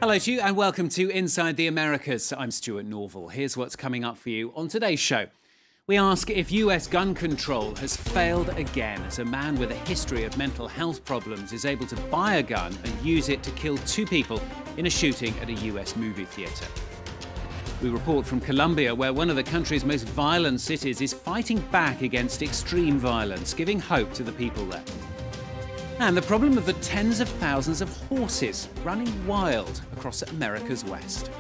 Hello to you and welcome to Inside the Americas. I'm Stuart Norval. Here's what's coming up for you on today's show. We ask if US gun control has failed again as a man with a history of mental health problems is able to buy a gun and use it to kill two people in a shooting at a US movie theatre. We report from Colombia, where one of the country's most violent cities is fighting back against extreme violence, giving hope to the people there. And the problem of the tens of thousands of horses running wild across America's West.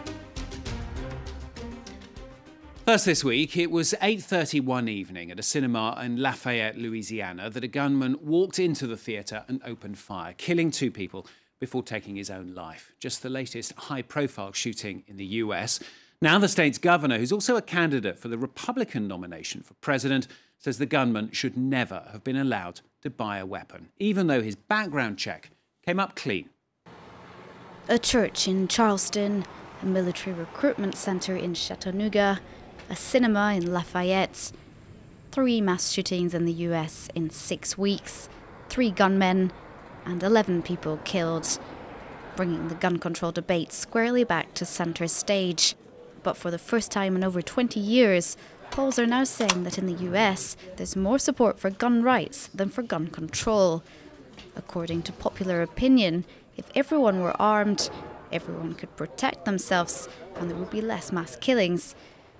First this week, it was 8:30 one evening at a cinema in Lafayette, Louisiana, that a gunman walked into the theatre and opened fire, killing two people before taking his own life. Just the latest high-profile shooting in the US. Now the state's governor, who's also a candidate for the Republican nomination for president, says the gunman should never have been allowed to buy a weapon, even though his background check came up clean. A church in Charleston, a military recruitment centre in Chattanooga, a cinema in Lafayette. 3 mass shootings in the US in 6 weeks, 3 gunmen and 11 people killed, bringing the gun control debate squarely back to centre stage. But for the first time in over 20 years, polls are now saying that in the US, there's more support for gun rights than for gun control. According to popular opinion, if everyone were armed, everyone could protect themselves and there would be less mass killings.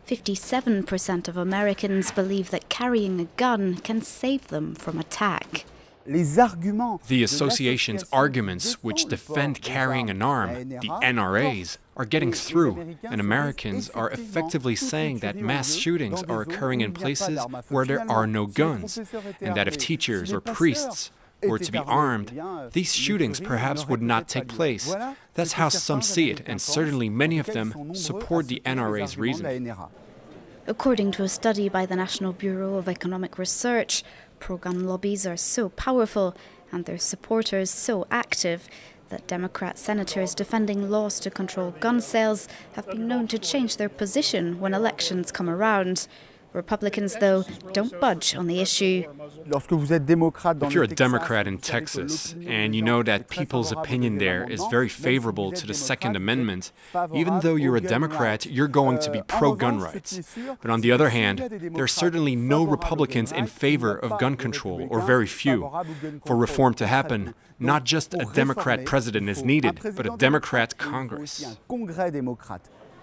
57% of Americans believe that carrying a gun can save them from attack. The association's arguments which defend carrying an arm, the NRAs, are getting through, and Americans are effectively saying that mass shootings are occurring in places where there are no guns, and that if teachers or priests were to be armed, these shootings perhaps would not take place. That's how some see it, and certainly many of them support the NRA's reason. According to a study by the National Bureau of Economic Research, pro-gun lobbies are so powerful and their supporters so active that Democrat senators defending laws to control gun sales have been known to change their position when elections come around. Republicans, though, don't budge on the issue. If you're a Democrat in Texas and you know that people's opinion there is very favorable to the Second Amendment, even though you're a Democrat, you're going to be pro-gun rights. But on the other hand, there are certainly no Republicans in favor of gun control, or very few. For reform to happen, not just a Democrat president is needed, but a Democrat Congress.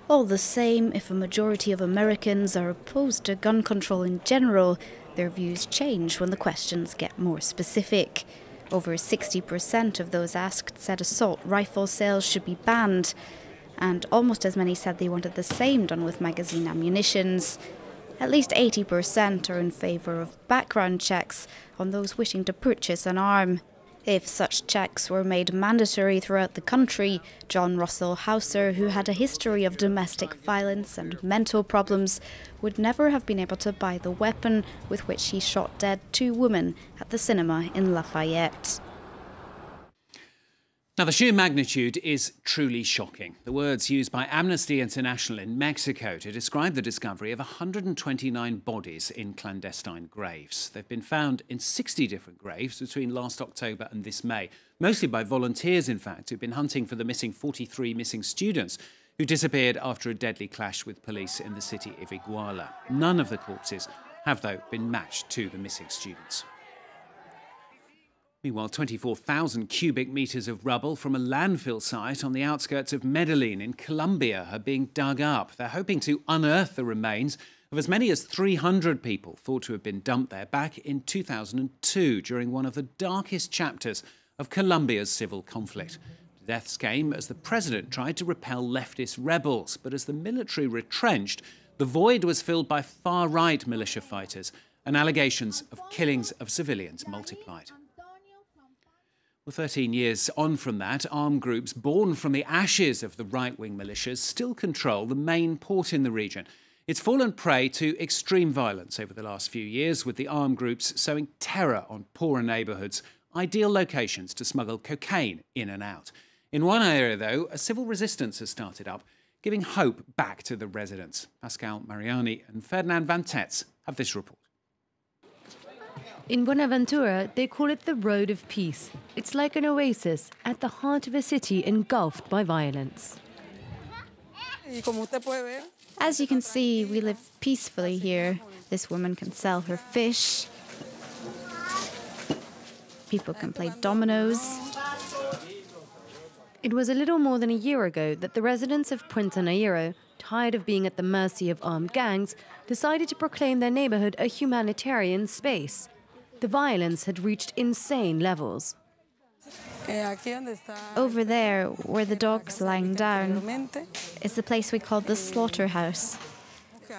All the same, if a majority of Americans are opposed to gun control in general, their views change when the questions get more specific. Over 60% of those asked said assault rifle sales should be banned, and almost as many said they wanted the same done with magazine ammunitions. At least 80% are in favour of background checks on those wishing to purchase an arm. If such checks were made mandatory throughout the country, John Russell Hauser, who had a history of domestic violence and mental problems, would never have been able to buy the weapon with which he shot dead 2 women at the cinema in Lafayette. Now, the sheer magnitude is truly shocking. The words used by Amnesty International in Mexico to describe the discovery of 129 bodies in clandestine graves. They've been found in 60 different graves between last October and this May, mostly by volunteers, in fact, who've been hunting for the missing 43 missing students who disappeared after a deadly clash with police in the city of Iguala. None of the corpses have, though, been matched to the missing students. Meanwhile, 24,000 cubic metres of rubble from a landfill site on the outskirts of Medellin in Colombia are being dug up. They're hoping to unearth the remains of as many as 300 people thought to have been dumped there back in 2002 during one of the darkest chapters of Colombia's civil conflict. Deaths came as the president tried to repel leftist rebels, but as the military retrenched, the void was filled by far-right militia fighters, and allegations of killings of civilians multiplied. Well, 13 years on from that, armed groups born from the ashes of the right-wing militias still control the main port in the region. It's fallen prey to extreme violence over the last few years, with the armed groups sowing terror on poorer neighbourhoods, ideal locations to smuggle cocaine in and out. In one area, though, a civil resistance has started up, giving hope back to the residents. Pascal Mariani and Ferdinand Van Tetz have this report. In Buenaventura, they call it the Road of Peace. It's like an oasis at the heart of a city engulfed by violence. As you can see, we live peacefully here. This woman can sell her fish. People can play dominoes. It was a little more than a year ago that the residents of Puente Nairo, tired of being at the mercy of armed gangs, decided to proclaim their neighborhood a humanitarian space. The violence had reached insane levels. Over there, where the dog's lying down, is the place we call the slaughterhouse.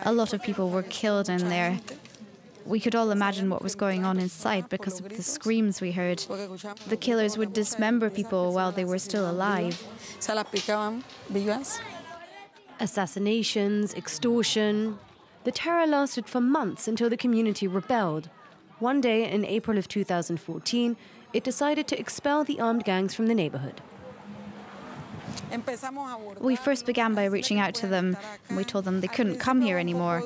A lot of people were killed in there. We could all imagine what was going on inside because of the screams we heard. The killers would dismember people while they were still alive. Assassinations, extortion. The terror lasted for months until the community rebelled. One day in April of 2014, it decided to expel the armed gangs from the neighborhood. We first began by reaching out to them, and we told them they couldn't come here anymore.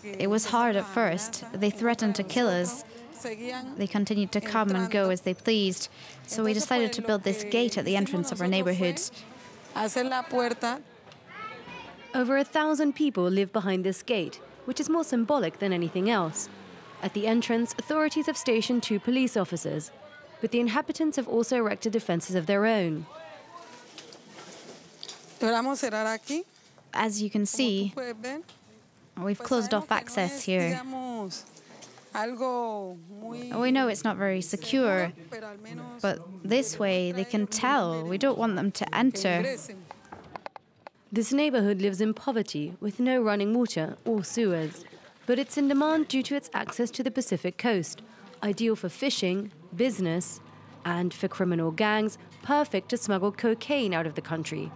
It was hard at first. They threatened to kill us. They continued to come and go as they pleased, so we decided to build this gate at the entrance of our neighborhood. Over 1,000 people live behind this gate, which is more symbolic than anything else. At the entrance, authorities have stationed 2 police officers, but the inhabitants have also erected defenses of their own. As you can see, we've closed off access here. We know it's not very secure, but this way they can tell. We don't want them to enter. This neighborhood lives in poverty with no running water or sewers, but it's in demand due to its access to the Pacific coast, ideal for fishing, business, and for criminal gangs, perfect to smuggle cocaine out of the country.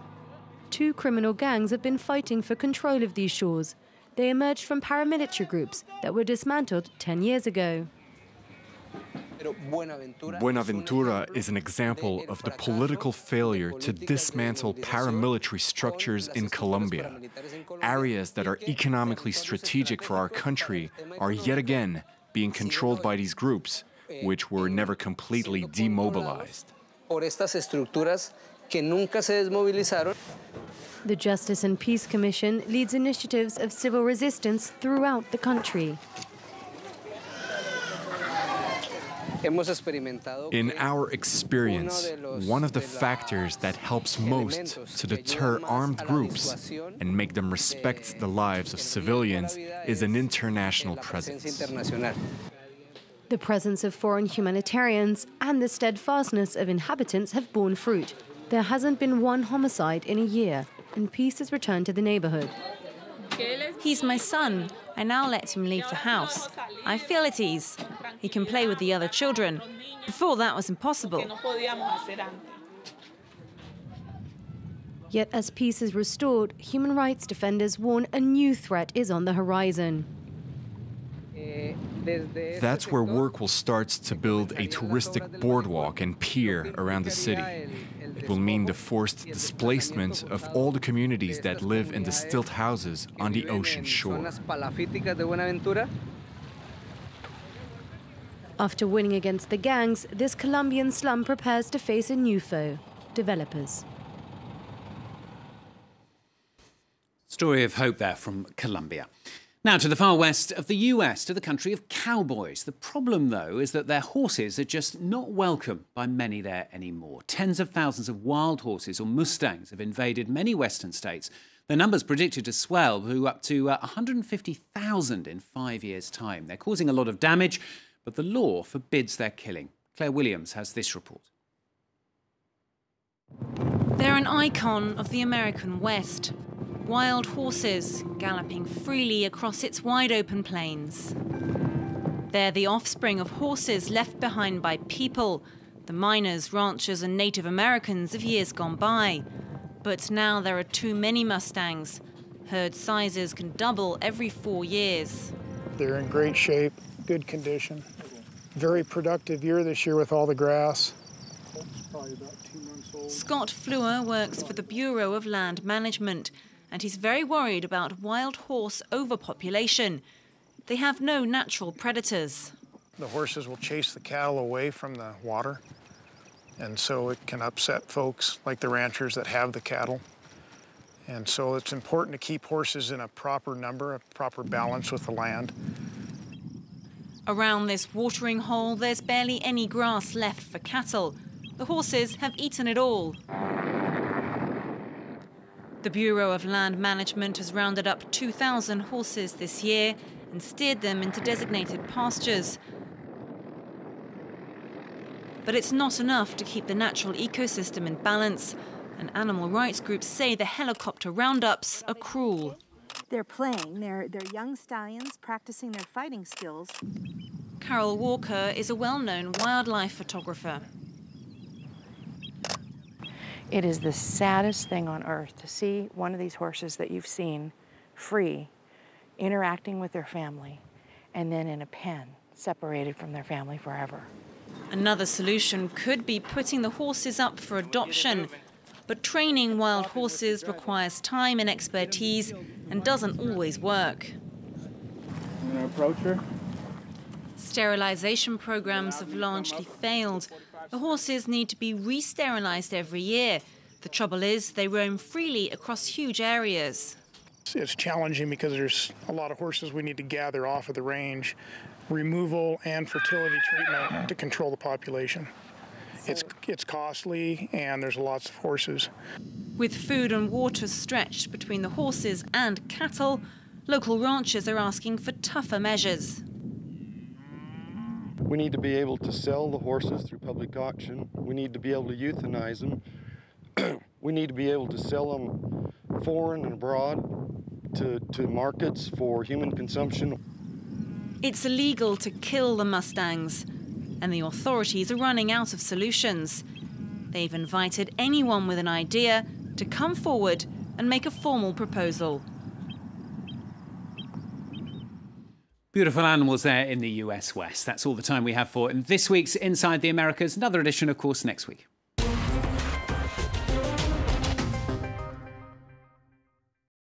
2 criminal gangs have been fighting for control of these shores. They emerged from paramilitary groups that were dismantled 10 years ago. Buenaventura is an example of the political failure to dismantle paramilitary structures in Colombia. Areas that are economically strategic for our country are yet again being controlled by these groups, which were never completely demobilized. The Justice and Peace Commission leads initiatives of civil resistance throughout the country. In our experience, one of the factors that helps most to deter armed groups and make them respect the lives of civilians is an international presence. The presence of foreign humanitarians and the steadfastness of inhabitants have borne fruit. There hasn't been one homicide in a year, and peace has returned to the neighborhood. He's my son. I now let him leave the house. I feel at ease. He can play with the other children. Before that was impossible. Yet as peace is restored, human rights defenders warn a new threat is on the horizon. That's where work will start to build a touristic boardwalk and pier around the city. It will mean the forced displacement of all the communities that live in the stilt houses on the ocean shore. After winning against the gangs, this Colombian slum prepares to face a new foe: developers. Story of hope there from Colombia. Now to the far west of the US, to the country of cowboys. The problem, though, is that their horses are just not welcome by many there anymore. Tens of thousands of wild horses or Mustangs have invaded many western states. Their numbers predicted to swell to up to 150,000 in 5 years' time. They're causing a lot of damage, but the law forbids their killing. Claire Williams has this report. They're an icon of the American West. Wild horses galloping freely across its wide-open plains. They're the offspring of horses left behind by people, the miners, ranchers and Native Americans of years gone by. But now there are too many Mustangs. Herd sizes can double every 4 years. They're in great shape, good condition. Very productive year this year with all the grass. Probably about 2 months old. Scott Fleur works for the Bureau of Land Management, and he's very worried about wild horse overpopulation. They have no natural predators. The horses will chase the cattle away from the water, and so it can upset folks like the ranchers that have the cattle. And so it's important to keep horses in a proper number, a proper balance with the land. Around this watering hole, there's barely any grass left for cattle. The horses have eaten it all. The Bureau of Land Management has rounded up 2,000 horses this year and steered them into designated pastures. But it's not enough to keep the natural ecosystem in balance, and animal rights groups say the helicopter roundups are cruel. They're playing, they're young stallions practicing their fighting skills. Carol Walker is a well-known wildlife photographer. It is the saddest thing on earth to see one of these horses that you've seen free, interacting with their family, and then in a pen, separated from their family forever. Another solution could be putting the horses up for adoption, but training wild horses requires time and expertise and doesn't always work. I'm going to approach her. Sterilization programs have largely failed. The horses need to be re-sterilized every year. The trouble is they roam freely across huge areas. It's challenging because there's a lot of horses we need to gather off of the range, removal and fertility treatment to control the population. It's costly, and there's lots of horses. With food and water stretched between the horses and cattle, local ranchers are asking for tougher measures. We need to be able to sell the horses through public auction. We need to be able to euthanize them. We need to be able to sell them foreign and abroad to markets for human consumption. It's illegal to kill the mustangs, and the authorities are running out of solutions. They've invited anyone with an idea to come forward and make a formal proposal. Beautiful animals there in the US West. That's all the time we have for this week's Inside the Americas. Another edition, of course, next week.